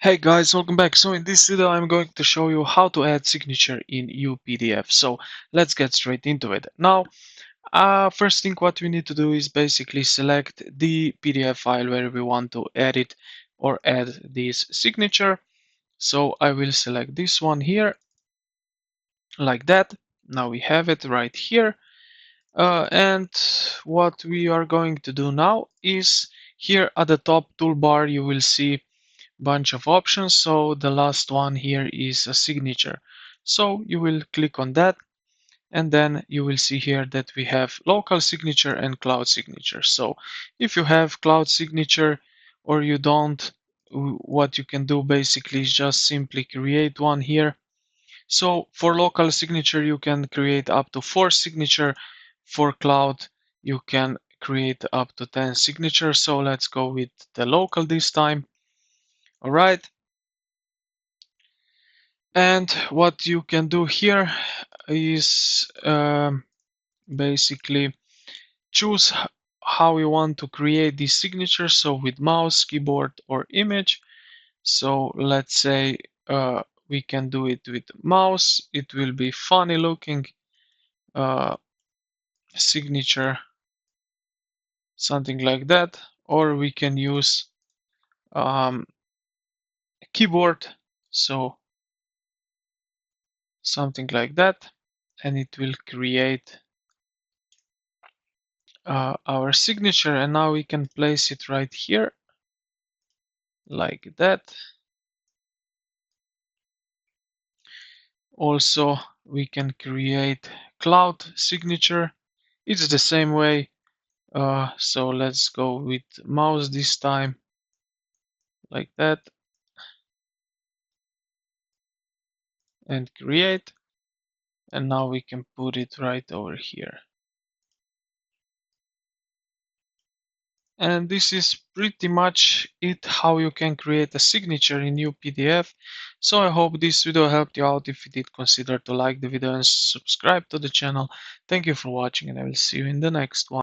Hey guys, welcome back. So in this video I'm going to show you how to add signature in UPDF. So let's get straight into it. Now, first thing what we need to do is basically select the PDF file where we want to edit or add this signature. So I will select this one here like that. Now we have it right here. And what we are going to do now is here at the top toolbar you will see bunch of options. So the last one here is a signature. So you will click on that and then you will see here that we have local signature and cloud signature. So if you have cloud signature or you don't, what you can do basically is just simply create one here. So for local signature you can create up to 4 signature. For cloud you can create up to 10 signatures. So let's go with the local this time. All right. And what you can do here is basically choose how you want to create these signatures. So with mouse, keyboard, or image. So let's say we can do it with mouse. It will be funny looking uh, signature, something like that. Or we can use um, keyboard. So something like that. And it will create our signature, and now we can place it right here like that. Also we can create cloud signature. It's the same way. So let's go with mouse this time like that and create, and now we can put it right over here. And this is pretty much it, how you can create a signature in UPDF. So I hope this video helped you out. If you did, consider to like the video and subscribe to the channel. Thank you for watching, and I will see you in the next one.